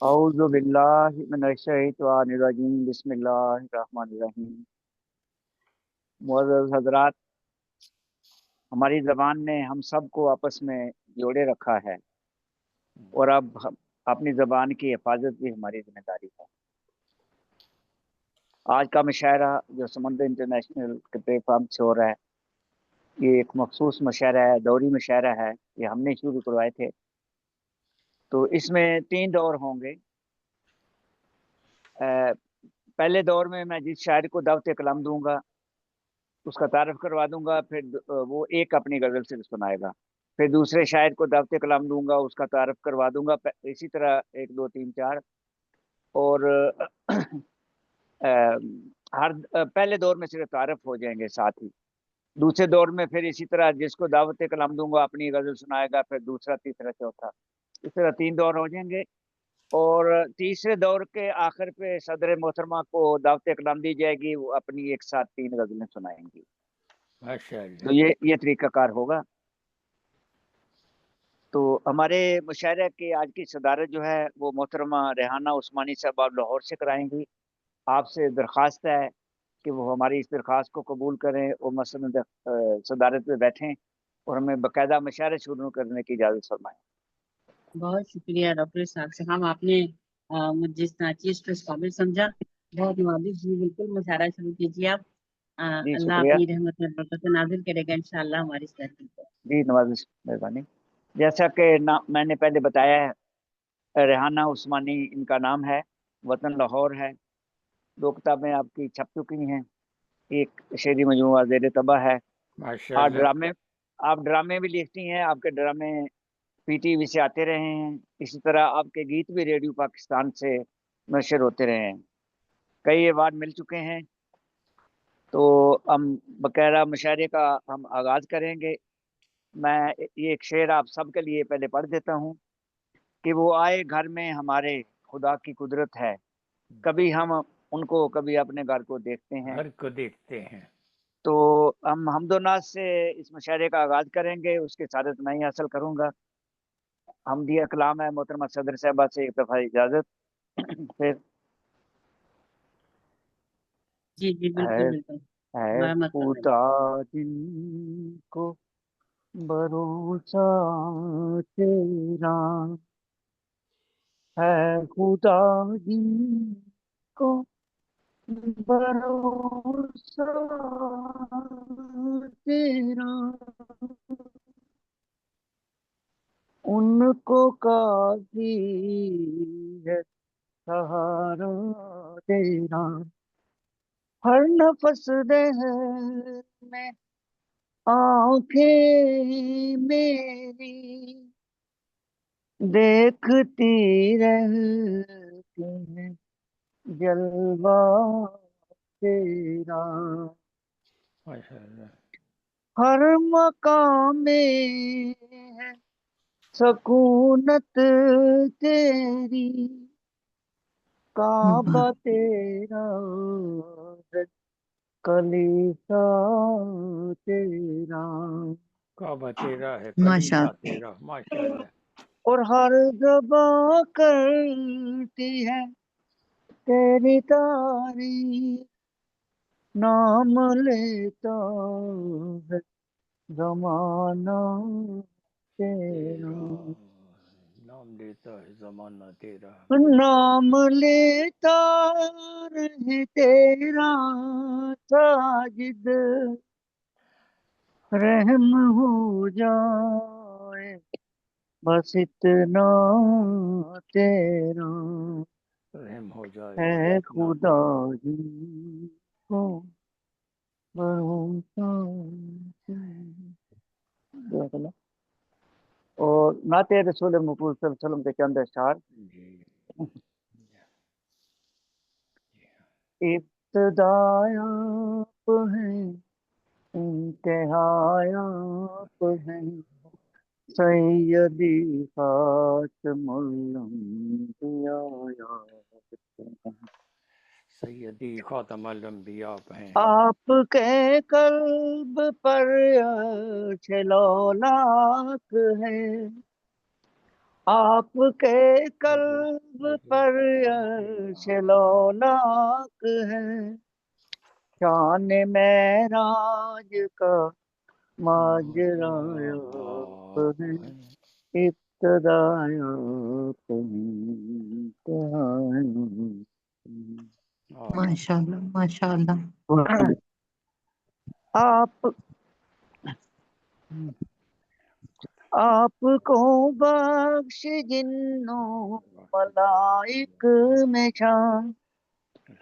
اعوذ باللہ من الشیطان الرجیم، بسم اللہ الرحمن الرحیم۔ معزز حضرات، ہماری زبان نے ہم سب کو آپس میں جوڑے رکھا ہے، اور اب اپنی زبان کی حفاظت بھی ہماری ذمہ داری ہے۔ آج کا مشاعرہ جو سمندر انٹرنیشنل کے پلیٹ فارم سے ہو رہا ہے، یہ ایک مخصوص مشاعرہ ہے، دوری مشاعرہ ہے، یہ ہم نے شروع کروائے تھے۔ تو اس میں 3 دور ہوں گے۔ پہلے دور میں جس شاعر کو دعوت کلام دوں گا اس کا تعارف کروا دوں گا، پھر وہ ایک اپنی غزل سے سنائے گا۔ پھر دوسرے شاعر کو دعوت کلام دوں گا، اس کا تعارف کروا دوں گا، اسی طرح 1 2 3 4۔ اور ہر پہلے دور میں صرف تعارف ہو جائیں گے ساتھ ہی۔ دوسرے دور میں پھر اسی طرح جس کو دعوت کلام دوں گا اپنی غزل سنائے گا، پھر دوسرا، تیسرا، چوتھا، اس طرح 3 دور ہو جائیں گے۔ اور تیسرے دور کے آخر پہ صدر محترمہ کو دعوت اقلام دی جائے گی، وہ اپنی ایک ساتھ 3 غزلیں سنائیں گی۔ تو یہ طریقہ کار ہوگا۔ تو ہمارے مشاعرہ کی آج کی صدارت جو ہے وہ محترمہ ریحانہ عثمانی صاحب آپ لاہور سے کرائیں گی۔ آپ سے درخواست ہے کہ وہ ہماری اس درخواست کو قبول کریں اور مثلا صدارت پہ بیٹھیں اور ہمیں باقاعدہ مشاعرہ شروع کرنے کی اجازت فرمائیں۔ بہت شکریہ ڈاکٹر صاحب، آپ نے مجھے اس چیز کو اس قابل سمجھا، بہت نوازش جی۔ بالکل مشاعرہ شروع کیجیے آپ، جی اللہ شکریہ اپنی رحمت اور برکت نازل کرے گا انشاءاللہ ہماری سرکل کو۔ جی نوازش، مہربانی۔ جیسا کہ میں نے پہلے بتایا ہے، ریحانہ عثمانی ان کا نام ہے، وطن لاہور ہے۔ 2 کتابیں آپ کی چھپ چکی ہیں، ایک شعری مجموعہ زیر طبع ہے۔ آپ ڈرامے بھی لکھتی ہیں، آپ کے ڈرامے پی ٹی وی سے آتے رہے ہیں، اسی طرح آپ کے گیت بھی ریڈیو پاکستان سے نشر ہوتے رہے ہیں، کئی ایوارڈ مل چکے ہیں۔ تو ہم باقاعدہ مشاعرے کا ہم آغاز کریں گے۔ میں یہ ایک شعر آپ سب کے لیے پہلے پڑھ دیتا ہوں کہ وہ آئے گھر میں ہمارے خدا کی قدرت ہے، کبھی ہم ان کو کبھی اپنے گھر کو دیکھتے ہیں۔ تو ہم حمد و ناز سے اس مشاعرے کا آغاز کریں گے، اس کی سعادت میں ہی حاصل کروں گا۔ حمدیہ کلام ہے محترمہ صدر صاحبہ سے ایک دفعہ اجازت۔ پھر جی جی بالکل بالکل، ہے خدا جن کو بھروسہ تیرا، ہے خدا جن کو بھروسہ تیرا، ان کو کافی ہے سہارا تیرا، ہر نفس دہر میں آنکھیں میری دیکھتی رہتی ہیں جلوہ تیرا، ہر مقام میں ہے سکونت تیری، کعبہ تیرا کلیسا تیرا، کعبہ تیرا ہے ماشاء کلیسا اللہ۔ تیرا، ماشاءاللہ۔ اور ہر زباں کرتی ہے تیری تعریف، نام لیتا ہے زمانہ تیرا، نام لیتا ہے زمانہ تیرا، نام لیتا رہے تیرا ساجد، رحم ہو جائے بس اتنا تیرا، رحم ہو جائے ہے بس اتنا خدا جن کو بھروسہ تیرا۔ اور نعت رسول مقبول صلی اللہ علیہ وسلم کے چند اشعار۔ جی ابتدا آپ ہیں، انتہا آپ ہیں، سیدی خاتم الانبیاء جی خاتم الانبیاء آپ ہیں. آپ کے قلب پر عرش لولاک ہے، آپ کے قلب پر عرش لولاک ہے، شان معراج کا ماجرا آپ ہے، ابتدا آپ ہیں، انتہا ماشاء اللہ ماشاء اللہ. آپ کو بخش جنوں ملائک میں شان،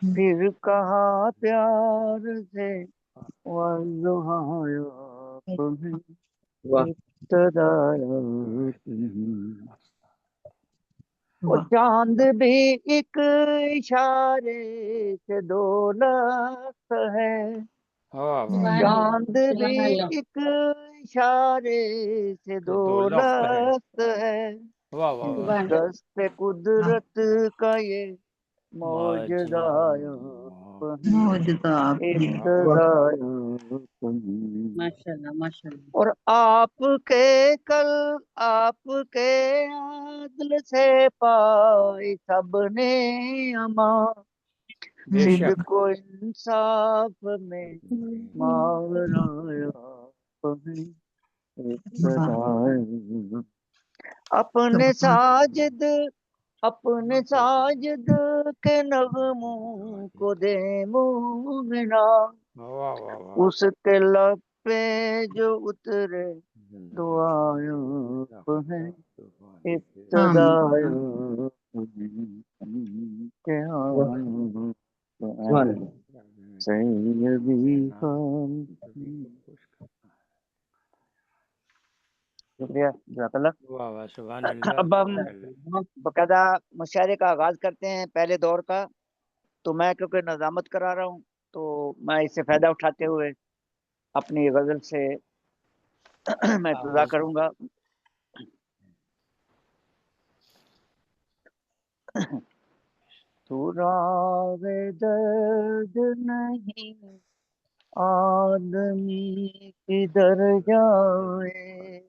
پھر کہا پیار سے والضحی آپ ہیں، ابتدا آپ ہیں، وہ چاند بھی ایک اشارے سے دولت ہے، چاند بھی ایک اشارے سے دولت ہے، دست قدرت کا یہ معجزہ آپ ہیں، موجودہ آپ ہیں. ابتدا آپ ہیں، ماشاء اللہ ماشاء اللہ. اور آپ کے عدل سے پائی سب نے امان، صدق و انصاف میں ماورا آپ ہیں، ابتدا اپنے ساجد کے نغموں کو دے مومنا، اس کے لب پہ جو اترے دعائیں آپ ہیں، ابتدا سیدی خان. شکریہ، جزاک اللہ. سبحان اللہ. اب ہم باقاعدہ مشاعرے کا آغاز کرتے ہیں پہلے دور کا. تو میں کیونکہ نظامت کرا رہا ہوں تو میں اس سے فائدہ اٹھاتے ہوئے اپنی غزل سے میں ابتدا کروں گا. سراغ درد نہیں آدمی کدھر جائے،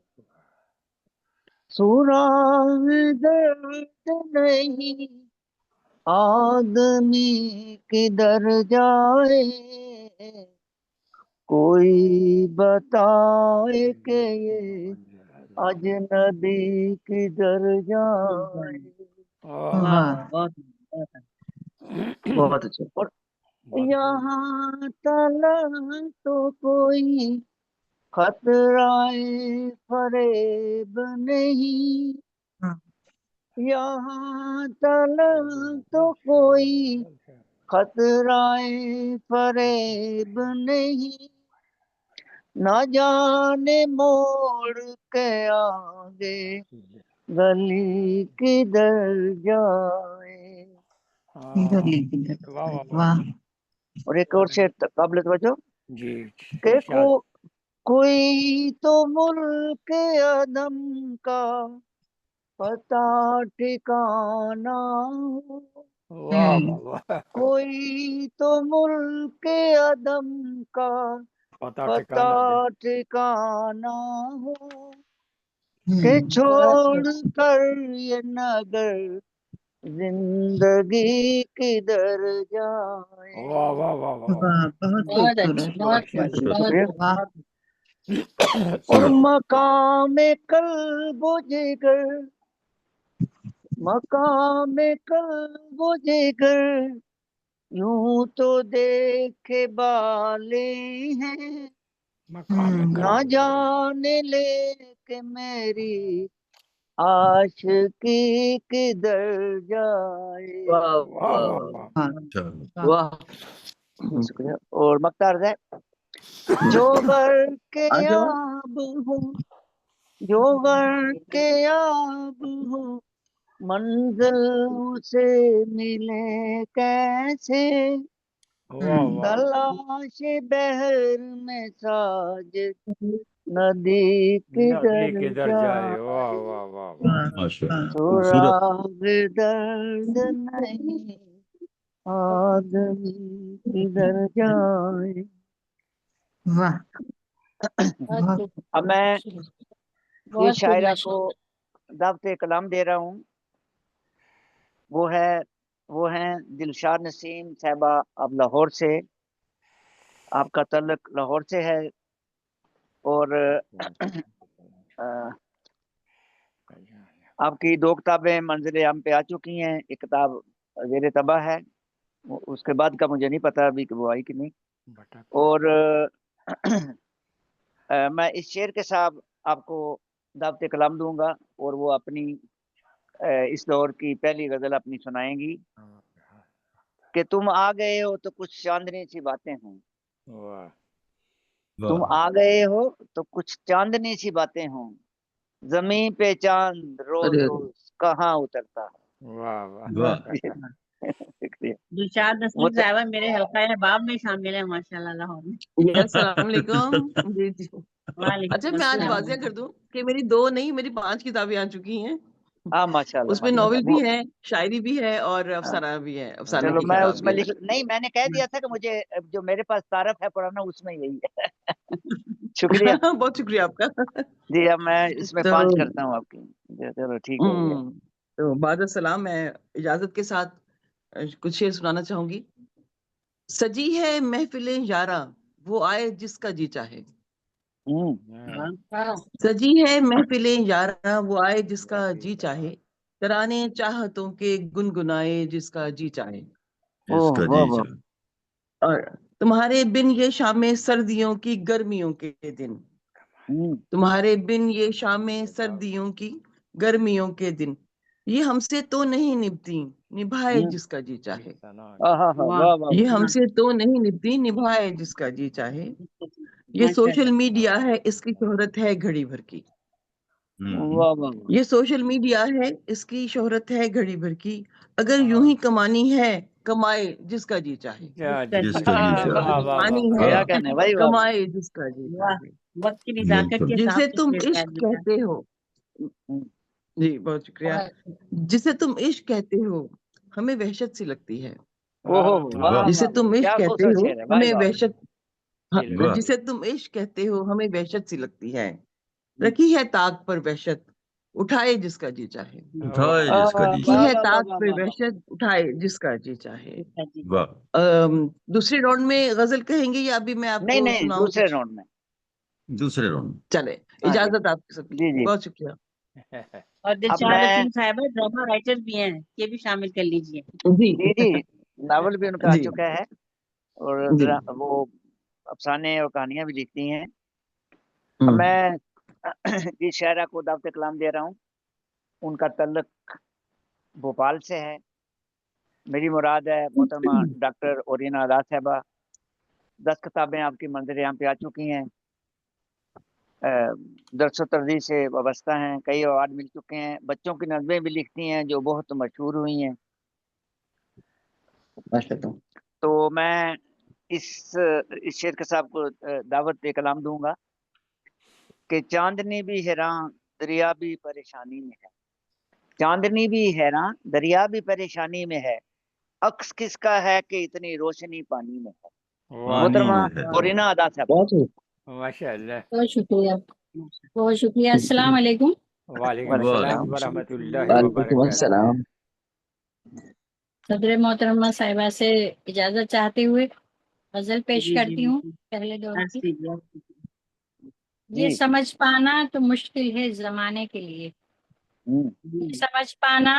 سراغ درد نہیں آدمی کدھر جائے، کوئی بتائے کہ یہ اجنبی کدھر جائے. بہت اچھا. اور یہاں تلک تو کوئی خطرہ فریب نہیں، یہاں تلک تو کوئی خطرہ فریب نہیں، نہ جانے موڑ کے آگے گلی کدھر جائے. واہ. اور ایک اور شعر قابل توجہ جی کہ کوئی تو ملک عدم کا پتہ ٹھکانا ہو، کوئی تو ملک عدم کا پتہ ٹھکانا ہو، کہ چھوڑ کر یہ نگر زندگی کدھر جائے. بہت اچھی بہت بہت. اور مقام قلب و جگر، مقام قلب و جگر یوں تو دیکھے بالے ہیں، نہ جانے لے کہ میری عاشقی کدھر جائے. شکریہ. اور مختار ہے جو گر کے آب ہوں، جو گر کے آب ہوں، منزل سے ملے کیسے، تلاش بحر میں ساجد ندی کدھر جائے، سراغ درد نہیں آدمی کدھر جائے. واہ بہت بہت اب میں خوب، یہ بہت خوب شاعرہ ماشاء کو دعوت کلام دے رہا ہوں. وہ ہیں دلشاد نسیم صاحبہ، اب لاہور سے. آپ کا تعلق لاہور سے ہے، اور آپ کی 2 کتابیں منزل عام پہ آ چکی ہیں. ایک کتاب زیر طبع ہے، اس کے بعد کا مجھے نہیں پتا ابھی کہ وہ آئی کہ نہیں. اور میں اس شعر کے ساتھ آپ کو دعوت کلام دوں گا، اور وہ اپنی اس دور کی پہلی غزل اپنی سنائیں گی کہ تم آ گئے ہو تو کچھ چاندنی سی باتیں ہوں. واہ تم آ گئے ہو تو کچھ چاندنی سی باتیں ہوں. زمین پہ چاند روز ارے روز کہاں اترتا ہے. واہ واہ واہ شکریہ. دلشاد نسیم صاحبہ میرے حلقہ احباب میں شامل ہے ماشاء اللہ لاہور میں. جی السلام علیکم. جی جی وعلیکم اچھا میں آج السلام. واضح کر دوں کہ میری 2 نہیں میری 5 کتابیں آ چکی ہیں. ہاں ماشاء اللہ اس میں ماشاء ناول اللہ. بھی ہے، شاعری بھی ہے اور ہاں، افسانہ بھی ہے، افسانے چلو کی میں کتاب اس میں بھی ہے. نہیں، میں نے کہہ دیا تھا کہ مجھے جو میرے پاس تعارف ہے پرانا اس میں یہی ہے. شکریہ. بہت شکریہ آپ کا. جی اب میں اس میں تو 5 کرتا ہوں آپ کی. چلو ٹھیک ہو گیا. تو بعد السلام میں اجازت کے ساتھ کچھ شعر سنانا چاہوں گی. سجی ہے محفل یاراں وہ آئے جس کا جی چاہے. سجی ہے محفل یاراں وہ آئے جس کا جی چاہے. ترانے چاہتوں کے گنگنائے جس کا جی چاہے. جس کا جی چاہے. اور تمہارے بن یہ شام سردیوں کی گرمیوں کے دن. تمہارے بن یہ شام سردیوں کی گرمیوں کے دن. یہ ہم سے تو نہیں نبھتی نبھائے جس کا جی چاہے. یہ ہم سے تو نہیں نبھتی نبھائے جس کا جی چاہے. یہ سوشل میڈیا ہے اس کی شہرت ہے گھڑی بھر کی. یہ سوشل میڈیا ہے اس کی شہرت ہے گھڑی بھر کی. اگر یوں ہی کمانی ہے کمائے جس کا جی چاہے. جس کا جی چاہے. کمانی ہے کیا کہنے بھائی. کمائے جس کا جی واہ، چاہے. وقت کی نزاکت بالکل. کے جسے ساتھ تم شکریہ عشق صاحب. کہتے ہو. جی بہت شکریہ. جسے تم عشق کہتے ہو ہمیں وحشت سی لگتی ہے. واہ جسے تم کیا عشق کہتے خوبصورت ہو شعر ہے بھائی. ہمیں وحشت واہ. جسے تم عشق کہتے ہو ہمیں وحشت سی لگتی ہے. رکھی ہے طاق پر وحشت اٹھائے جس کا جی چاہے. اٹھائے جس کا جی رکھی چاہے. ہے طاق پر وحشت اٹھائے جس کا جی چاہے. واہ. دوسری راؤنڈ میں غزل کہیں گے یا ابھی میں آپ نہیں کو نہیں، سناؤں دوسرے کچھ؟ راؤنڈ میں. دوسرے راؤنڈ. چلے ہاں جی اجازت آپ کی سب کی. جی جی. بہت شکریہ. اور اب دلشاد میں نسیم صاحبہ ڈرامہ رائٹر بھی ہیں، یہ بھی شامل کر لیجیے. جی جی جی ناول بھی ان کا آ جی چکا ہے، اور جی وہ افسانے اور کہانیاں بھی لکھتی ہیں. اب ہم، میں جس شاعرہ کو دعوت کلام دے رہا ہوں ان کا تعلق بھوپال سے ہے. میری مراد ہے محترمہ ڈاکٹر اورینا آزاد صاحبہ. 10 کتابیں آپ کی منظر یہاں پہ آ چکی ہیں. درس و تدریس سے وابستہ ہیں، کئی اوارڈ مل چکے ہیں. بچوں کی نظمیں بھی لکھتی ہیں جو بہت مشہور ہوئی ہیں. ماشاء اللہ. تو میں اس شعر کے صاحب کو دعوت کلام دوں گا کہ چاندنی بھی حیران دریا بھی پریشانی میں ہے. چاندنی بھی حیران دریا بھی پریشانی میں ہے. عکس کس کا ہے کہ اتنی روشنی پانی میں ہے. پانی محترمہ میں ہے. اورینا آزاد صاحب. بہت ماشاء اللہ. بہت شکریہ، بہت شکریہ. السلام علیکم. وعلیکم وعلیکم السلام السلام. ورحمۃ اللہ وعلیکم وبرکاتہ. السلام. صدر محترمہ صاحبہ سے اجازت چاہتے ہوئے غزل پیش جی جی کرتی ہوں بالکل. پہلے دور عرض کی. کیجیے، عرض کیجیے. یہ جی سمجھ پانا تو مشکل ہے زمانے کے لیے. جی یہ سمجھ پانا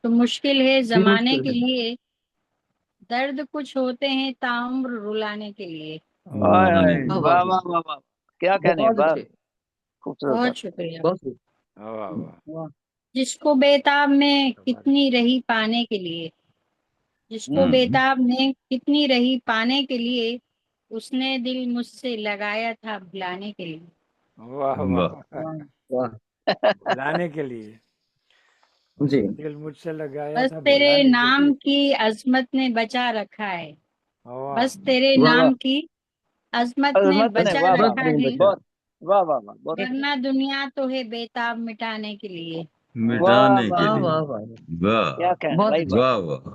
تو مشکل ہے بھی زمانے مشکل کے ہے. لیے. درد کچھ ہوتے ہیں تعمر رلانے کے لیے. رلانے کے واہ واہ واہ واہ واہ واہ، کیا کہنے. بہت بہت اچھے. خوبصورت بہت بات. شکریہ. بہت خوب. واہ واہ. واہ. جس کو بیتاب میں کتنی رہی پانے کے لیے. جس کو بیتاب میں کتنی رہی پانے کے لیے. اس نے دل مجھ سے لگایا تھا بلانے کے لیے. واہ واہ. واہ. واہ. واہ. لانے کے لیے اس جی نے دل مجھ سے لگایا بس تھا تیرے بلانے کے نام لیے. کی عظمت نے بچا رکھا ہے. واہ. بس تیرے واہ واہ. نام کی عظمت نے عظمت نے بچا واہ واہ رکھا ہے. بہت واہ واہ واہ بہت. ورنہ دنیا تو ہے بیتاب مٹانے کے لیے. واہ مٹانے کے واہ واہ لیے. واہ واہ. واہ. کیا کہنے بہت بھائی. اچھے. واہ واہ.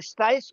27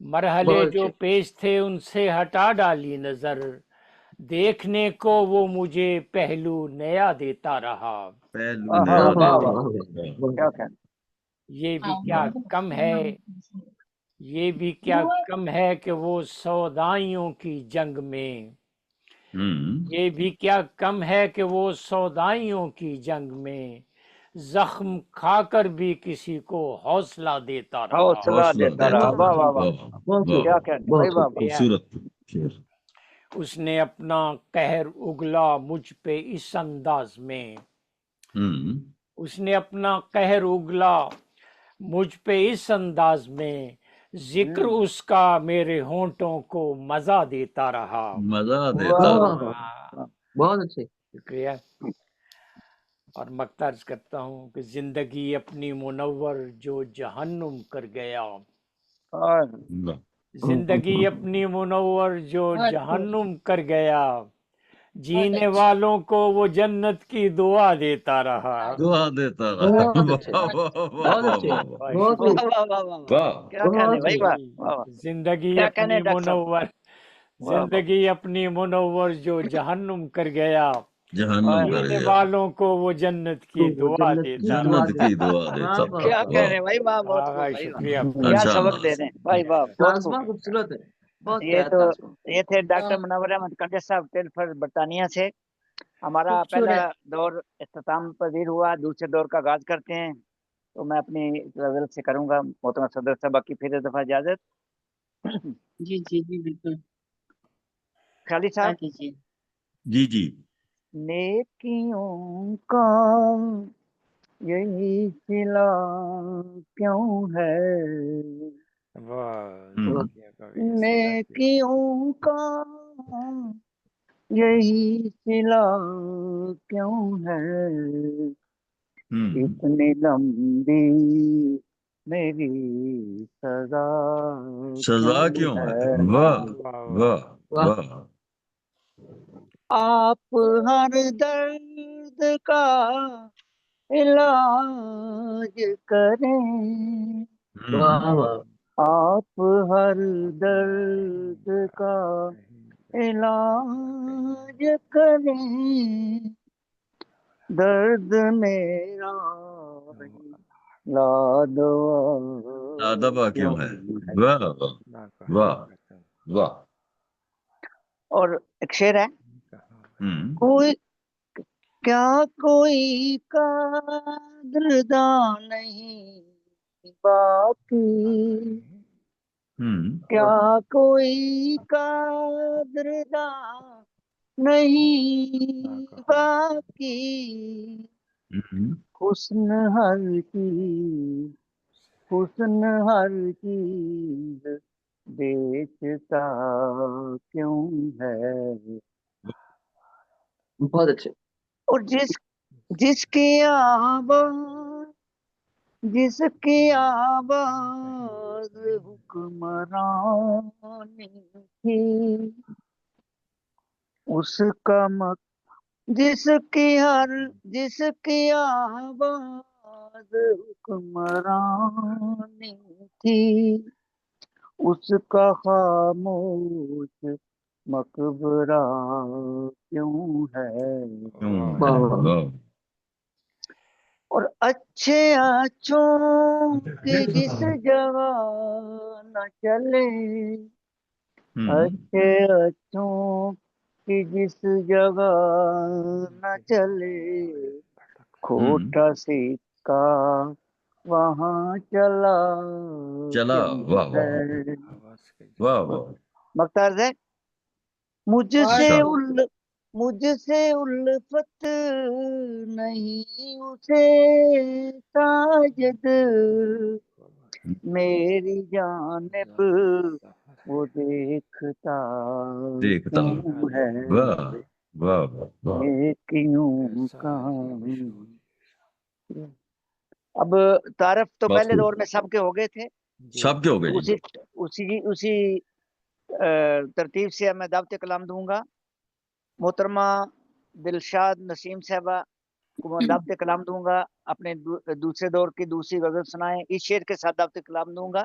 مرحلے بہت جو اچھے پیش تھے ان سے ہٹا ڈالی نظر، دیکھنے کو وہ مجھے پہلو نیا دیتا رہا۔ پہلو ہاں نیا ہاں واہ واہ دیتا واہ، واہ کیا کہنا، یہ بھی کیا کم ہے، یہ بھی کیا کم ہے کہ وہ سودائیوں کی جنگ میں، یہ بھی کیا کم ہے کہ وہ سودائیوں کی جنگ میں زخم کھا کر بھی کسی کو حوصلہ دیتا رہا۔ حوصلہ حوصلہ دیتا دیتا رہا، واہ رہا، واہ واہ، واہ بہت واہ، کیا خوب کہنا بھائی، بہت واہ خوب واہ، خوبصورت شعر۔ اس نے اپنا قہر اگلا مجھ پہ اس انداز میں، اس نے اپنا قہر اگلا مجھ پہ اس انداز میں، ذکر اس کا میرے ہونٹوں کو مزہ دیتا رہا۔ مزہ دیتا واہ واہ رہا۔ واہ، بہت اچھے شکریہ۔ اور مقترض کرتا ہوں کہ زندگی اپنی منور جو جہنم کر گیا، واہ، زندگی اپنی منور جو بہت خوب، جہنم کر گیا، بہت جینے اچھے، والوں کو وہ جنت کی دعا دیتا رہا۔ دعا دیتا رہا، بہت واہ اچھے واہ واہ بہت واہ اچھے واہ بھائی بہت شکریہ۔ خوب واہ واہ واہ واہ، واہ۔ کیا کہنے بہت بھائی، خوب واہ واہ واہ، زندگی کیا اپنی کہنے ڈاکٹر صاحب، منور، واہ واہ، زندگی اپنی منور جو جہنم کر گیا، جہنم کر جینے گیا، والوں کو وہ جنت کی وہ دعا جنت کی دیتا دعا رہا۔ جنت دے کی دعا واہ دیتا واہ کیا رہا، کہنے واہ۔ بھائی، واہ بہت خوب بھائی بھائی، واہ، شکریہ کیا اچھا سبق انداز، دے دیں بھائی، واہ بہت خوب۔ تازمہ خوبصورت ہے بہت یہ پیارا تو تازمہ یہ تھے ڈاکٹر منور احمد کنڈے صاحب تلفظ برطانیہ سے۔ ہمارا پہلا خوبصورت، دور اختتام پذیر ہوا، دوسرے دور کا آغاز کرتے ہیں، تو میں اپنی غزل سے کروں گا محترم صدر صاحب کی پھر دفعہ اجازت۔ جی جی جی بالکل، خالی کیا صاحب، کیجیے، جی جی، نیکیوں کا یہی صلہ کیوں ہے، نیکیوں کا یہی صلہ کیوں ہے، اتنی لمبی میری سزا سزا کیوں کیوں ہے، ہے، واہ واہ واہ واہ، آپ ہر درد کا علاج کریں، واہ واہ آپ ہر درد کا علاج کریں، درد میرا لا دوا دبا کیوں کیوں ہے، ہے۔ واہ واہ واہ واہ۔ اور ایک شعر ہے، کوئی کیا کوئی قدردان نہیں باقی، کیا کوئی قدردان نہیں باقی، حسن ہر چیز، حسن ہر چیز بیچتا کیوں ہے، بہت اچھے اور جس کی آواز، جس کی آواز حکمرانی تھی، اس کا جس کی آواز حکمرانی تھی، اس کا خاموش مقبرہ کیوں ہے، واہ واہ اور اچھے اچھوں کی جس جگہ نہ چلے، اچھے اچھوں کی جس جگہ نہ چلے، کھوٹا سکہ وہاں چلا چلا، کیوں واہ واہ ہے۔ واہ واہ، مختار ہے، مجھ سے شاہ، الفت نہیں اسے ساجد، میری جانب وہ دیکھتا دیکھتا، کیوں ہے، واہ واہ واہ، نیکیوں کا۔ اب تعارف تو بہت پہلے خوب، دور میں سب کے ہو گئے تھے، سب کے ہو گئے جی، اسی ترتیب سے میں دعوت کلام دوں گا۔ محترمہ دلشاد نسیم صاحبہ کو میں دعوت کلام دوں گا، اپنے دوسرے دور کی دوسری غزل سنائیں، اس شعر کے ساتھ دعوت کلام دوں گا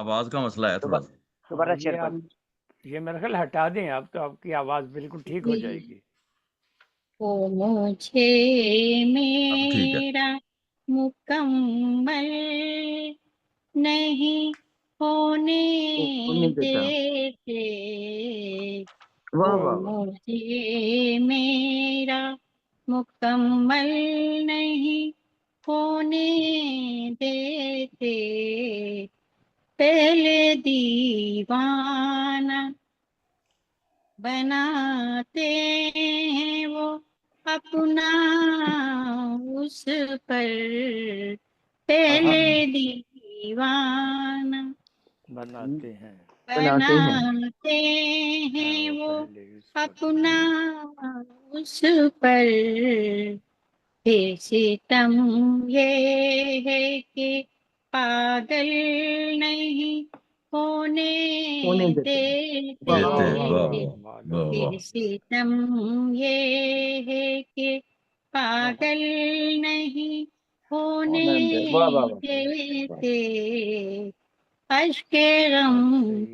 آواز کا مسئلہ ہے تھوڑا سا. دوبارہ یہ شیئر کر. یہ میرا خیال ہٹا دیں آپ تو آپ کی آواز بالکل ٹھیک ہو جائے گی. وہ مجھے اب ٹھیک ہے. میرا مکمل نہیں ہونے دیتے، واہ وہ واہ واہ. مجھے میرا مکمل نہیں ہونے دیتے، پہلے دیوانہ بناتے ہیں وہ اپنا اس پر، پہلے دیوانہ بناتے ہیں بناتے ہیں وہ اپنا اس پر، پھر ستم یہ ہے کہ پاگل نہیں ہونے دیتے، دیتے. واہ پھر واہ واہ واہ. ستم یہ ہے کہ پاگل نہیں ہونے واہ واہ واہ. دیتے، اشک غم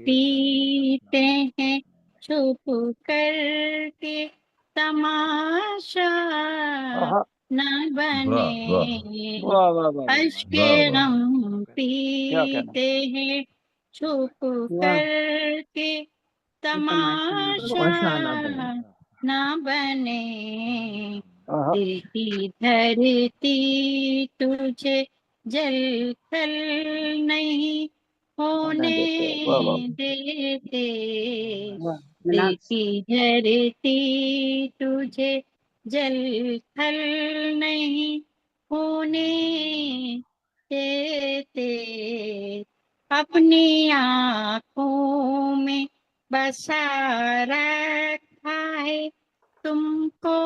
پیتے ہیں چھپ کر کے تماشا نہ بنے، واہ واہ واہ. اشک واہ واہ. غم کیا کہنا. پیتے ہیں چھپ کر کے تماشا نہ بنے، دل کی دھرتی تجھے جل تھل نہیں ہونے دیتے، دل کی دھرتی تجھے جل تھل نہیں ہونے دیتے، اپنی آنکھوں میں بسا رکھا ہے تم کو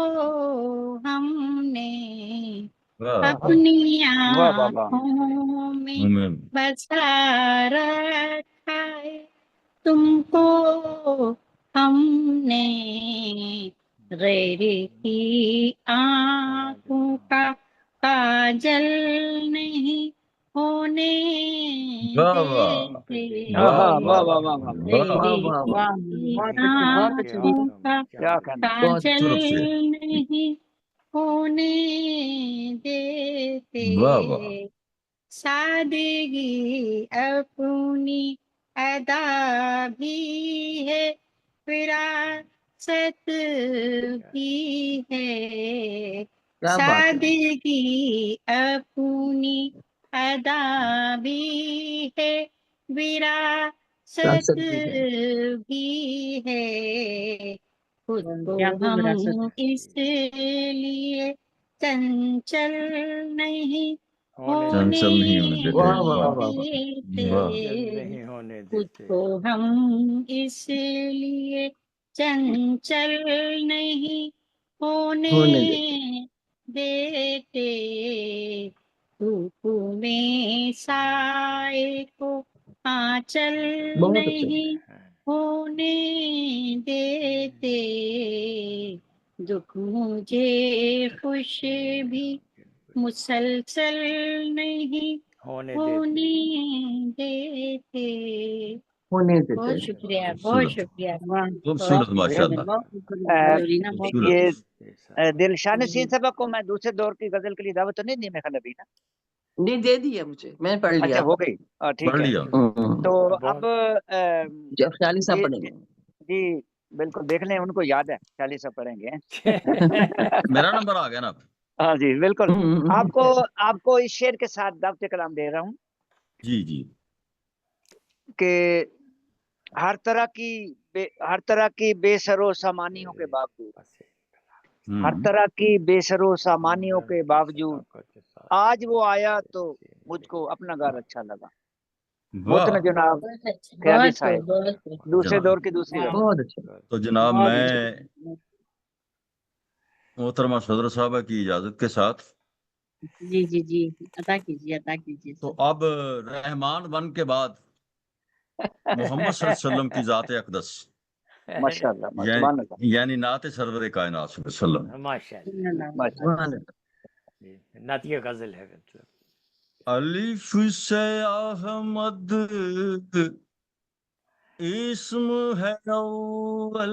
ہم نے، واہ واہ. اپنی واہ واہ واہ. آنکھوں میں آمین. بسا رکھا ہے تم کو ہم نے، غیر کی آنکھوں کا کاجل نہیں ہونے واہ واہ. دیتے، واہ واہ واہ واہ واہ. واہ. غیر واہ کی واہ. آنکھوں کا کیا کہنا. بہت کاجل طرف سے. نہیں ہونے دیتے، واہ واہ. سادگی اپنی ادا بھی ہے، فراست بھی ہے، کیا بات ہے. سادگی اپنی ادا بھی ہے، وراثت بھی ہے، خود کو ہم اس لیے چنچل نہیں چنچل نہیں ہونے دیتے. واہ واہ واہ واہ واہ. دیتے، واہ. نہیں ہونے خود دیتے. کو ہم اس لیے چنچل نہیں ہونے دیتے، دھوپ میں سائے کو آنچل بہت اچھا. نہیں ہونے دیتے، دکھ مجھے خوش بھی مسلسل نہیں ہونے ہونے دیتے. دیتے، ہونے دیتے. بہت شکریہ بہت خوبصورت شکریہ. خوبصورت ماشاء اللہ. یہ دلشان سین سبق کو میں دوسرے دور کی غزل کے لیے دعوت تو نہیں دی میں ابھی نا. نہیں دے دیا مجھے، میں نے پڑھ لیا. اچھا ہو گئی. ٹھیک پڑھ ہے. لیا. تو اب جب خیالی صاحب پڑھیں گے. جی بالکل دیکھ لیں، ان کو یاد ہے 40 پڑھیں گے. میرا نمبر آ گیا نا. ہاں جی بالکل. آپ کو اس شعر کے ساتھ دعوت کلام دے رہا ہوں جی جی. کہ ہر طرح کی بے سر و سامانیوں کے باوجود، ہر طرح کی بے سر و سامانیوں کے باوجود آج وہ آیا تو مجھ کو اپنا گھر اچھا لگا. محترم جناب خیالی صاحب، دوسرے دور کی دوسری غزل. بہت اچھا. تو جناب میں محترمہ صدر صاحبہ کی اجازت کے ساتھ جی جی جی عطا کیجیے. تو اب رحمان بن کے بعد محمد صلی اللہ علیہ وسلم کی ذات اقدس ماشاءاللہ یعنی نعت سرور کائنات صلی اللہ علیہ وسلم. ماشاءاللہ. نعتیہ غزل ہے. الف سے احمد اسم ہے اول.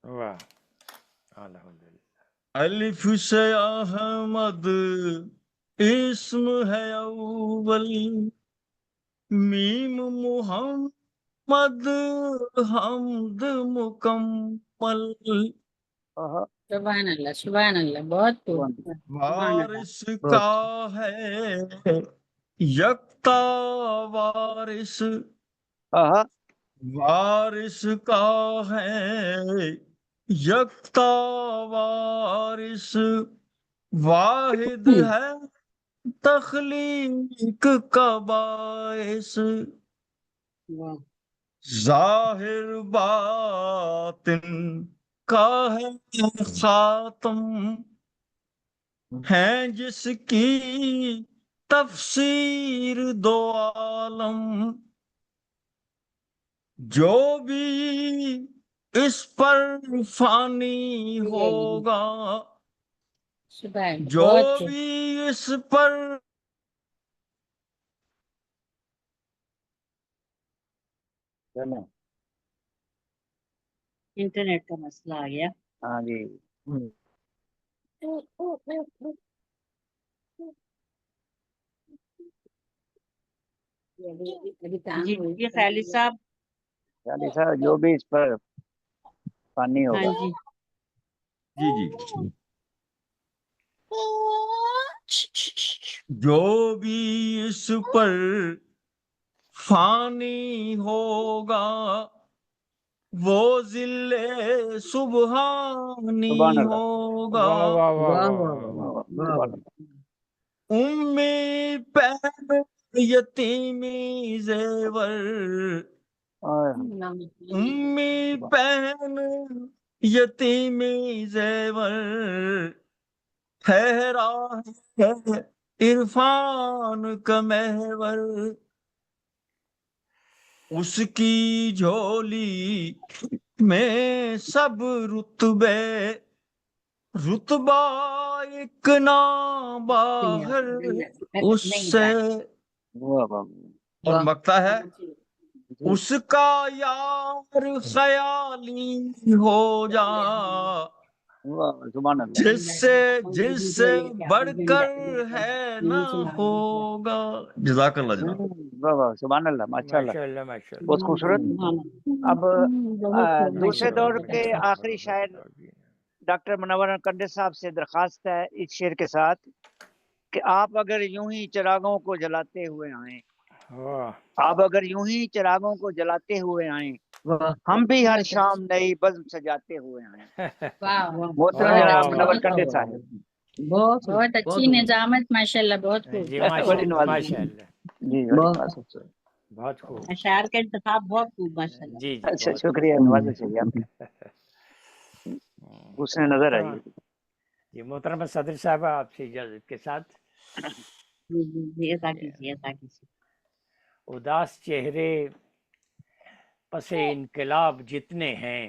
واہ الحمدللہ. الف سے احمد اسم ہے اول. میم محمد حمد مکمل. سبحان اللہ سبحان اللہ، بہت خوب. وارث کا ہے یکتا وارث. وارث کا ہے یکتا وارث. واحد ہے تخلیق کا باعث. ظاہر باطن کا ہے خاتم. ہیں جس کی تفسیر دو عالم. جو بھی اس پر فانی ہوگا. سبحان اللہ، جو بہت خوب. بھی اس پر انٹرنیٹ کا مسئلہ آ گیا. ہاں جی. جی یہ خیالی صاحب. یعنی سر جو بھی اس پر پانی ہاں ہوگا. جی. جی جی جو بھی اس پر فانی ہوگا وہ ذل سبحانی سبحان اللہ. ہوگا. واہ واہ واہ واہ واہ واہ واہ. واہ واہ. امی پہن یتیمی زیور. امی پہن یتیمی زیور. ٹھہرا ہے عرفان کا محور. اس کی جھولی میں سب رتبے. رتبہ ایک نہ باہر اس سے. اور مکتا ہے اس کا یار خیالی ہو جا. سبحان اللہ. جس سے بڑھ کر ہے نہ ہوگا. جزاک اللہ جناب. واہ واہ سبحان اللہ ماشاء اللہ. ماشاء اللہ ماشاء اللہ. بہت خوبصورت. اب دوسرے دور کے آخری شاعر ڈاکٹر منور کنڈے صاحب سے درخواست ہے اس شعر کے ساتھ کہ آپ اگر یوں ہی چراغوں کو جلاتے ہوئے آئیں. آپ اگر یوں ہی چراغوں کو جلاتے ہوئے آئیں ہم بھی ہر شام نئی بزم سجاتے ہوئے آئیں. محترم جناب منور کنڈے صاحب. بہت اچھی نظامت ماشاء اللہ، بہت خوب. جی ماشاء اللہ ماشاء اللہ. جی بہت خوب. اشعار کا انتخاب بہت خوب ماشاء اللہ. جی اچھا شکریہ. نوازا چاہیے آپ دوسرے نظر آئیے. جی محترم صدر صاحب آپ سے اجازت کے ساتھ. اداس چہرے پس انقلاب جتنے ہیں.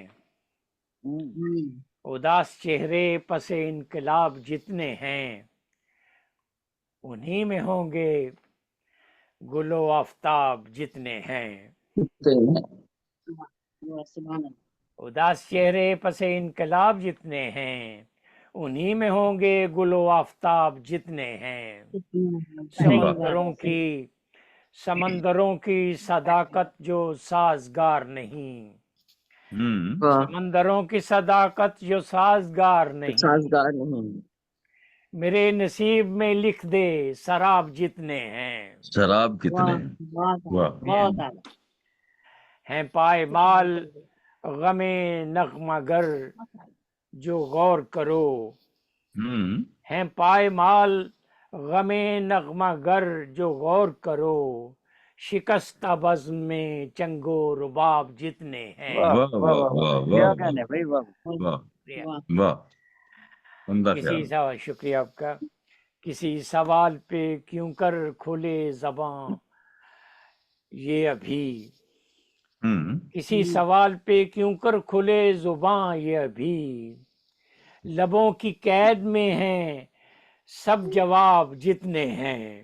اداس چہرے پس انقلاب جتنے ہیں انہی میں ہوں گے گل و آفتاب جتنے ہیں. اداس چہرے پس انقلاب جتنے ہیں انہی میں ہوں گے گل و آفتاب جتنے ہیں. سمندروں کی صداقت جو سازگار نہیں. سمندروں کی صداقت جو سازگار نہیں. میرے نصیب میں لکھ دے سراب جتنے ہیں. شراب کتنے ہیں پائمال غم نغمہ گر جو غور کرو. ہیں پائمال غم نغمہ گر جو غور کرو. شکستہ بزم میں چنگ و رباب جتنے ہیں. کیا کہنے بھائی. کسی سوال شکریہ آپ کا. کسی سوال پہ کیوں کر کھلے زباں یہ ابھی. کسی سوال پہ کیوں کر کھلے زباں یہ ابھی. لبوں کی قید میں ہیں سب جواب جتنے ہیں.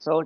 100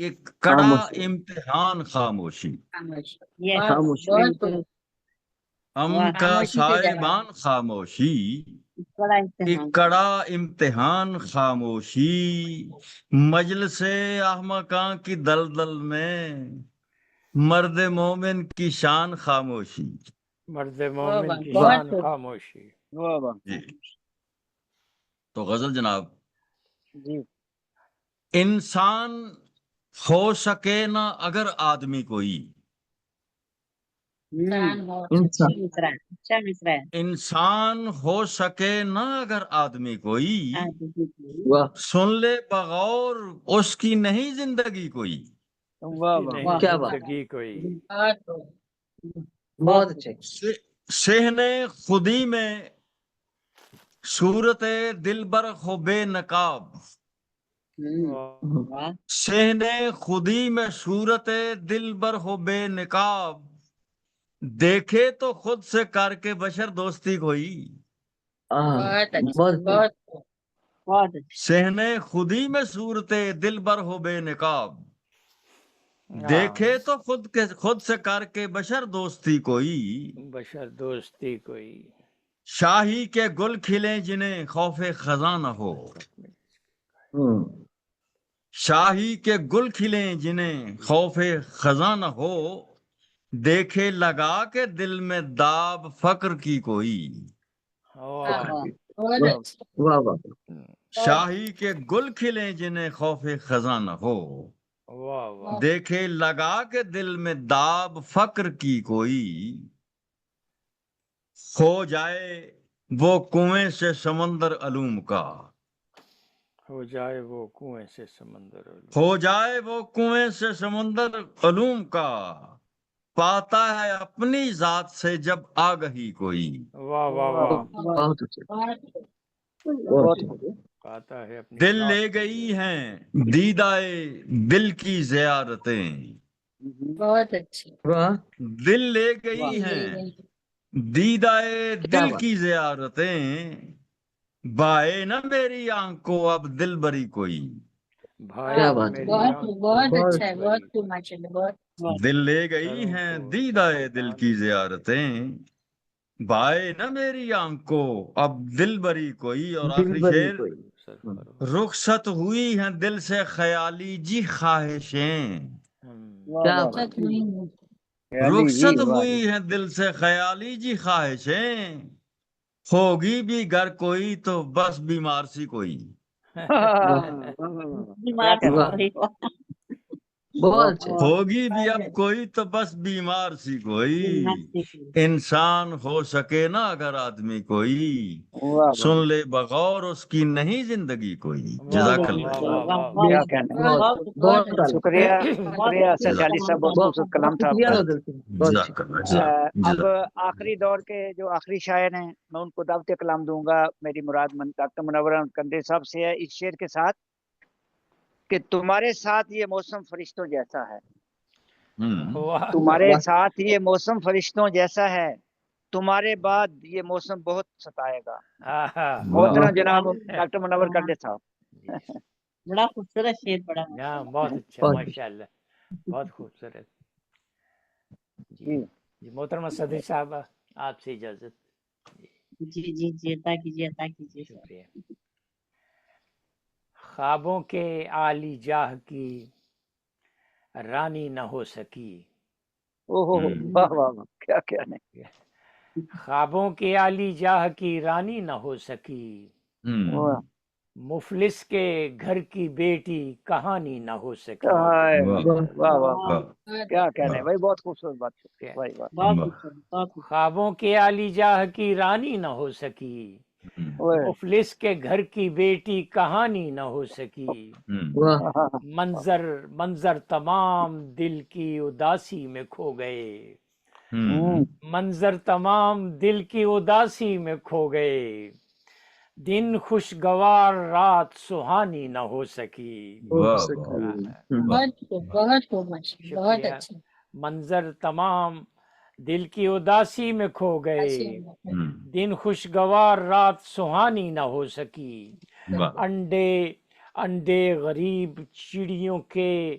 ایک کڑا خاموشی۔ امتحان خاموشی، Yes. خاموشی۔ بہت خوب۔ ہم واہ، کا خاموشی کی جگہ۔ صاحبان خاموشی، بڑا ایک امتحان۔ کڑا امتحان خاموشی، مجلس احمقاں کی دلدل میں مرد مومن کی شان خاموشی۔ مرد مومن کی بہت شان خوب۔ خاموشی۔ واہ واہ جی تو غزل جناب، جی انسان ہو سکے نہ اگر آدمی کوئی، انسان ہو۔ انسان۔ مصرا ہے، اچھا مصرا ہے۔ انسان ہو سکے نہ اگر آدمی کوئی، واہ سن لے بغور اس کی نہیں زندگی کوئی۔ واہ کی واہ نہیں کیا بات۔ زندگی کوئی۔ بہت خوب۔ بہت اچھے۔ صحن خودی میں صورت دلبر ہو بے نقاب، واہ، صحن خودی میں صورت دلبر ہو بے نقاب، دیکھے تو خود سے کر کے بشر دوستی کوئی۔ بہت اچھا، بہت بہت خوب، بہت اچھا۔ صحن خودی میں صورت دلبر ہو بے نقاب، دیکھے تو خود سے کر کے بشر دوستی کوئی۔ بشر دوستی کوئی۔ شاہی کے گل کھلیں جنہیں خوف خزاں نہ ہو، شاہی کے گل کھلیں جنہیں خوف خزاں نہ ہو، دیکھے لگا کے دل میں داب فقر کی کوئی۔ واہ، بہت اچھا۔ واہ واہ شاہی کے گل کھلیں جنہیں خوف خزاں نہ ہو، واہ واہ۔ دیکھے لگا کے دل میں داب فقر کی کوئی۔ کھو جائے وہ کنویں سے سمندر علوم کا، ہو جائے وہ کنویں سے سمندر علوم۔ ہو جائے وہ کنویں سے سمندر علوم کا، پاتا ہے اپنی ذات سے جب آگہی کوئی۔ واہ واہ واہ۔ بہت اچھے۔ بہت خوب۔ بہت اچھے۔ پاتا ہے اپنی دل ذات لے سے گئی ہیں دیدائے دل کی زیارتیں، بہت اچھا۔ واہ دل لے گئی ہیں دیدائے کیا دل بات۔ کی زیارتیں، بائے نہ میری آنکھ کو اب دل بری کوئی۔ بھائی کیا بات۔ میری بہت آنکھ خوب، کو بہت بہت اچھا ہے، بہت خوب، ماشاء اللہ، بہت۔ دل لے گئی کروں ہیں کو دیدائے دل قربان کی زیارتیں، بائے نہ میری آنکھ کو اب دل بری کوئی۔ اور دل آخری بری شعر، کوئی۔ سر کرو۔ رخصت ہوئی ہیں دل سے خیالی جی خواہشیں، کیا بات۔ رخصت نہیں ہے۔ رخصت ہوئی ہیں دل سے خیالی جی خواہشیں، ہوگی بھی گر کوئی تو بس بیمار سی کوئی۔ بیمار سے واہ۔ کوئی ہو۔ بہت اچھے۔ ہوگی بھی اب کوئی تو بس بیمار سی کوئی، انسان ہو سکے نا اگر آدمی کوئی، سن لے بغور اس کی نہیں زندگی کوئی۔ جزاک اللہ۔ کیا کہنا ہے۔ بہت بہت اچھا۔ شکریہ شکریہ اسد علی صاحب، بہت بہت خوبصورت کلام تھا آپ شکریہ کا۔ نوزل صاحب، بہت اچھے۔ جزاک اللہ۔ اب آخری دور کے جو آخری شاعر ہیں میں ان کو دعوت کلام دوں گا۔ میری مراد ڈاکٹر منور کندے صاحب سے ہے اس شعر کے ساتھ کہ تمہارے ساتھ یہ موسم فرشتوں جیسا ہے، واہ تمہارے ساتھ یہ موسم فرشتوں جیسا ہے، تمہارے بعد یہ موسم بہت ستائے گا۔ محترم جناب ڈاکٹر منور کندے صاحب۔ بڑا خوبصورت شعر پڑا۔ ہاں بہت اچھا، بہت ماشاء اللہ، بہت خوبصورت۔ جی جی محترمہ صدر صاحب، آپ سے اجازت۔ جی جی جی، عطا کیجیے، عطا کیجیے۔ شکریہ۔ خوابوں کے عالی جاہ کی رانی نہ ہو سکی، اوہ واہ واہ واہ، کیا کہنا ہے۔ خوابوں کے عالی جاہ کی رانی نہ ہو سکی، واہ مفلس کے گھر کی بیٹی کہانی نہ ہو سکی۔ واہ واہ، کیا کہنا ہے بھائی، بہت خوبصورت بات ہے بھائی، واہ بہت خوبصورت، بہت خوبصورت۔ خوابوں کے عالی جاہ کی رانی نہ ہو سکی، مفلس کے گھر کی بیٹی کہانی نہ ہو سکی، واہ منظر تمام دل کی اداسی میں کھو گئے، منظر تمام دل کی اداسی میں کھو گئے، دن خوشگوار رات سہانی نہ ہو سکی۔ بہت خوب، بہت خوب، ماشاء اللہ، بہت شکریہ۔ اچھا۔ منظر تمام دل کی اداسی میں کھو گئے، دن خوشگوار رات سہانی نہ ہو سکی، انڈے غریب چڑیوں کے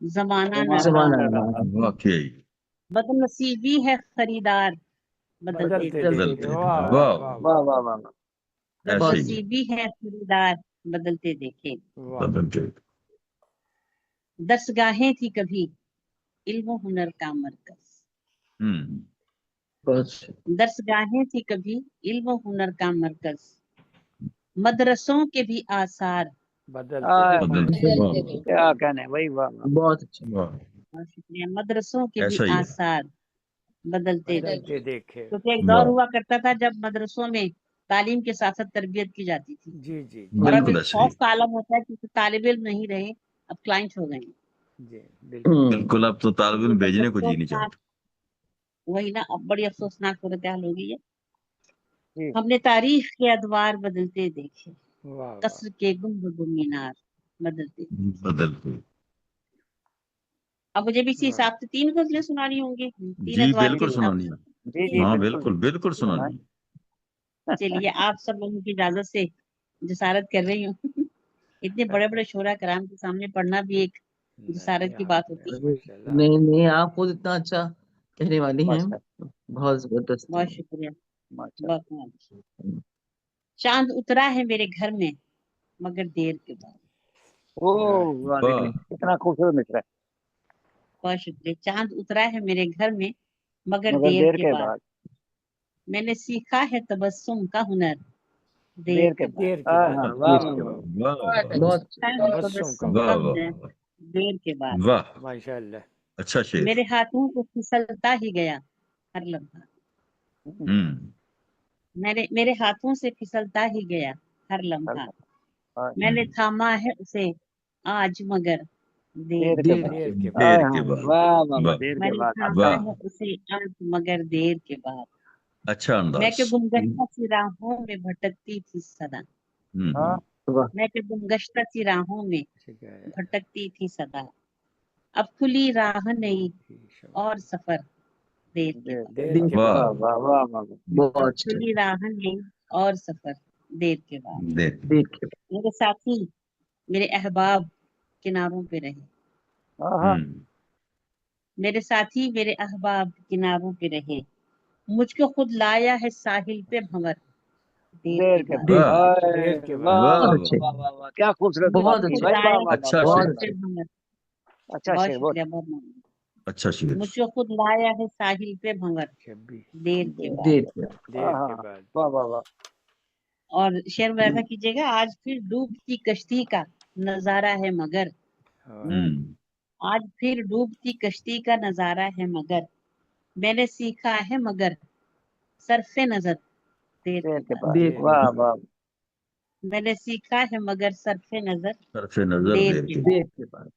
زمانہ نہ زمانہ رہا، نہ واقعی بدنصیبی ہے خریدار بدلتے بدلتے دیکھے، دیکھے، واہ واہ واہ واہ واہ واہ واہ واہ۔ ایسے ہی بدنصیبی ہے خریدار بدلتے دیکھے۔ واہ، بدلتے درسگاہیں تھی کبھی علم و ہنر کا مرکز، بہت درسگاہیں تھی کبھی علم و ہنر کا مرکز، مدرسوں کے بھی آثار، بدلتے بدلتے واہ کیا کہنے وہی، واہ واہ۔ بہت اچھا۔ واہ اور شکریہ، مدرسوں کے بھی ایسا ہی ہے۔ آثار بدلتے بدلتے دیکھے۔ دیکھے، کیونکہ ایک دور واہ ہوا کرتا تھا جب مدرسوں میں تعلیم کے ساتھ ساتھ تربیت کی جاتی تھی، جی جی اور اب بالکل ایک ایسا ہی، خوف کا عالم ہوتا ہے کیونکہ طالب علم نہیں رہے، اب کلائنٹ ہو گئے ہیں۔ جی بالکل، بالکل اب تو طالب علم بھیجنے کو جی نہیں افسوسناک، چاہتا۔ وہی نا، اب بڑی افسوسناک صورتحال ہو گئی ہے۔ جی ہم نے تاریخ کے ادوار بدلتے دیکھے، واہ واہ، قصر کے گنبد و مینار بدلتے۔ بدلتے اب مجھے بھی اسی واہ، حساب سے 3 غزلیں سنانی ہوں گی 3 جی ادوار کے بالکل حساب سنانی سے۔ ہے، جی جی ہاں بالکل بالکل بالکل سنانی ہے۔ چلیے آپ سب لوگوں کی اجازت سے جسارت کر رہی ہوں۔ اتنے بڑے بڑے شعراء کرام کے سامنے پڑھنا بھی ایک جسارت کی بات ہوتی ہے۔ ماشاء اللہ، نہیں نہیں، آپ خود اتنا اچھا کہنے والی ہیں، ماشاء بہت زبردست۔ بہت شکریہ، ماشاء بہت بہت۔ چاند اترا ہے میرے گھر میں مگر دیر کے بعد، او واہ، واہ کتنا خوبصورت مصرع ہے، بہت شکریہ۔ چاند اترا ہے میرے گھر میں مگر مگر دیر دیر کے کے بعد، بعد، میں نے سیکھا ہے تبسم کا ہنر دیر دیر کے کے بعد، دیر کے ہاں بعد، ہاں، واہ واہ واہ واہ، واہ بہت سیکھا ہے تبسم کا تبسم واہ کا واہ ہنر دیر کے بعد، واہ، ماشاء اللہ، اچھا شعر۔ میرے ہاتھوں کو پھسلتا ہی گیا ہر لمحہ، میرے ہاتھوں سے پھسلتا ہی گیا ہر لمحہ، میں نے تھاما ہے اسے آج مگر دیر دیر کے کے بعد، دیر کے بعد، بعد، دیر ہاں کے ہاں، بعد، واہ واہ واہ، واہ دیر میں کے نے بعد، تھاما واہ ہے اسے آج مگر دیر کے بعد، اچھا میں انداز۔ کہ گمگشتہ سی راہوں میں بھٹکتی تھی صدا، ہاں واہ، میں کہ گمگشتہ سی راہوں میں شکریہ، بھٹکتی تھی صدا، اب کھلی راہ نہیں اور سفر دیر کے دیر بعد، کے دیر بعد، کے واہ واہ بعد، واہ واہ واہ، بہت اب اچھا، کھلی راہ نہیں اور سفر دیر کے بعد، دیر دیکھ کے میرے ساتھی میرے احباب کناروں پہ رہے، ہاں ہاں، میرے ساتھی میرے احباب کناروں پہ رہے، مجھ کو خود لایا ہے ساحل پہ بھنور دیر دیر کے کے بعد، بعد، واہ ہائے، دیر کے بعد، واہ بہت واہ اچھے، واہ واہ واہ، کیا خوبصورت مجھ بات بہت کو کی خود اچھے، بھائی، واہ لایا واہ ہے واہ، اچھا بہت ساحل شعر، پہ اچھے، بھنور، اچھا بہت شعر، بہت شکریہ، بہت ممنون، اچھا شعر۔ مجھ کو خود لایا ہے ساحل پہ بھنور شبی، دیر کے بعد، دیکھ کے ہاں دیر کے ہاں، بعد، واہ واہ واہ، اور شعر میں ایسا کیجیے گا، آج پھر ڈوبتی کشتی کا نظارہ ہے مگر، ہوں، آج پھر ڈوبتی کشتی کا نظارہ ہے مگر، میں نے سیکھا ہے مگر صرف نظر دیر دیر کے کے بعد، بعد، دیکھ واہ واہ، میں نے سیکھا ہے مگر صرف نظر طرف نظر دیر دیر کے کے بعد، دیکھ کے بعد،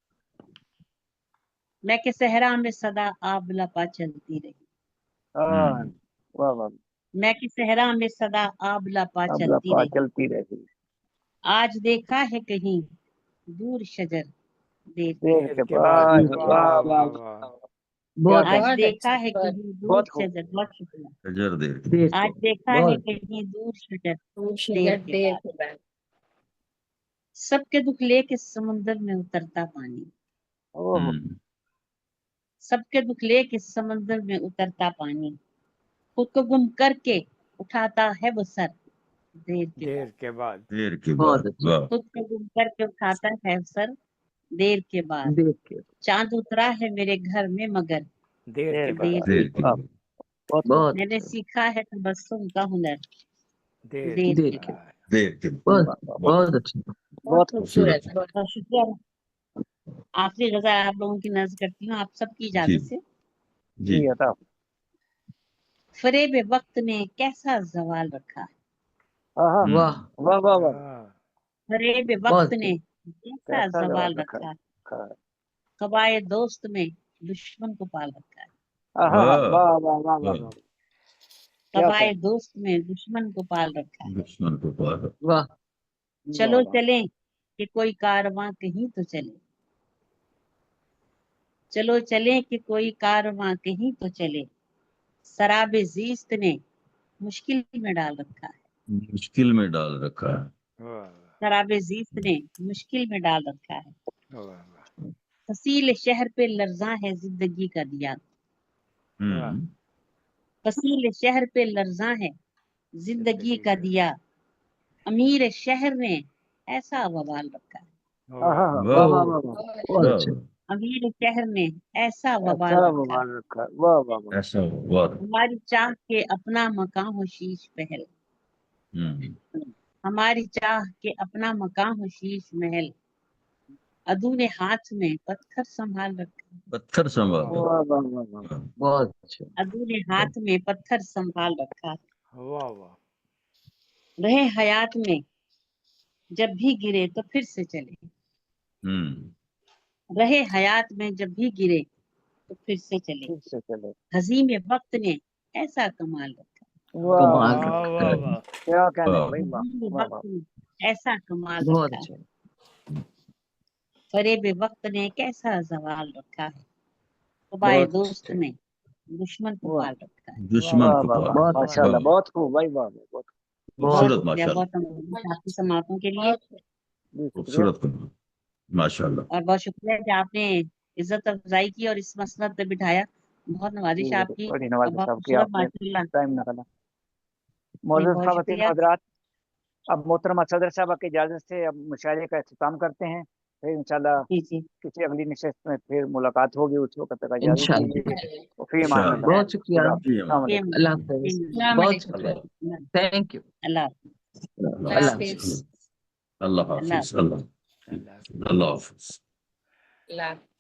میں کہ صحرا میں صدا آب لپا چلتی رہی، ہاں، واہ واہ، میں کہ صحرا میں صدا آب لپا اب چلتی لپا رہی، چلتی رہتی، آج دیکھا ہے کہیں دور شجر دیر کے دیر بعد، کے کے بعد، بعد، دیکھ کے واہ واہ واہ واہ واہ واہ، واہ، بہت آج اچھا، دیکھا ہے کہیں دور بہت خوب، شجر، بہت شکریہ، نظر دیر کے دیکھ آج کے دیکھا ہے بہت کہیں دور شجر شجر کے دیر بعد، کے بعد، سب کے دکھ لے کے سمندر میں اترتا پانی، اوہ، سب کے دکھ لے کے سمندر میں اترتا پانی، خود کو گم کر کے اٹھاتا ہے وہ سر دیر کے دیر بعد، کے بعد، دیر کے بہت بعد، اچھا، واہ خود کو گم کر کے اٹھاتا ہے سر دیر کے بعد، دیکھ کے چاند اترا ہے میرے گھر میں مگر دیر دیر کے کے بعد، دیر دیر کے کے واہ، بعد، بہت خوب، بہت میں نے اچھا، سیکھا ہے تبسم کا ہنر دیر دیر کے کے دیکھ کے بعد، دیر کے بہت واہ واہ، بہت اچھا، بہت بہت خوبصورت، خوبصورت، بہت بہت شکریہ، آخری غزل آپ لوگوں کی نظر کرتی ہوں آپ سب کی جی اجازت سے، جی جی عطا، فریب وقت نے کیسا زوال رکھا ہے، ہاں ہاں، واہ، واہ واہ واہ، ہاں، فریب بہت وقت نے کیسا کیسا زوال جواب رکھا رکھا ہے، ہے، قبائے دوست میں دشمن کو پال رکھا ہے، ہاں ہاں، واہ واہ واہ واہ واہ، واہ، کیا قبائے کہیں، دوست میں دشمن کو پال رکھا ہے، دشمن کو پار واہ، چلو واہ واہ، چلیں کہ کوئی کارواں کہیں تو چلے، چلو چلیں کہ کوئی کارواں کہیں تو چلے، سراب زیست نے مشکل میں ڈال رکھا ہے، مشکل میں ڈال رکھا ہے، واہ سراب زیست نے مشکل میں ڈال رکھا ہے، واہ واہ، فصیل شہر پہ لرزاں ہے زندگی کا دیا، فصیل شہر پہ لرزاں ہے زندگی کا دیا، امیر شہر نے ایسا وبال رکھا ہے، امیر شہر نے ایسا وبال رکھا ہے، ہماری چاہ کے اپنا مکان ہو شیش محل، ہماری چاہ کے اپنا مکان ہو شیش محل، عدو نے ہاتھ میں پتھر سنبھال رکھا، پتھر سنبھال، بہت اچھا، عدو نے ہاتھ میں پتھر سنبھال رکھا، واہ واہ، رہے حیات میں جب بھی گرے تو پھر سے چلے، رہے حیات میں جب بھی گرے تو پھر سے چلے، حزیم وقت نے ایسا کمال رکھا، کمال واہ رکھا واہ ہے، واہ، کیا کہنا ہے بھائی، حزیم وقت نے ایسا کمال بہت رکھا، اچھا، فریب وقت نے کیسا زوال رکھا ہے، قبائے بہت دوست نے دشمن کو پال رکھا ہے، دشمن کو پال، بہت ماشاء اللہ، بہت خوب بھائی، واہ بہت خوبصورت، بہت ماشاء اللہ، بہت آپ کی سماعتوں کے لیے، خوبصورت، ماشاء اللہ، اور بہت شکریہ کہ آپ نے عزت افزائی کی اور اس مسند پہ بٹھایا، بہت نوازش آپ کی، بڑی اور نوازش بہت صاحب کی خوبصورت آپ نے ماشاء اللہ، ٹائم نکالا۔ نہیں، معزز بہت خواتین شکریہ، حضرات، اب محترمہ صدر صاحبہ کی اجازت سے اب مشاعرے کا اختتام کرتے ہیں، پھر انشاءاللہ جی جی، کسی اگلی نشست میں پھر ملاقات ہوگی، اس وقت تک اجازت انشاءاللہ، دیجیے، فی امان اللہ، بہت شکریہ، خدا حافظ، السلام علیکم۔ اللہ حافظ، السلام بہت علیکم، شکریہ، تھینک یو، اللہ حافظ، اللہ اللہ حافظ، اللہ حافظ، اللہ اللہ اللہ حافظ۔ اللہ حافظ۔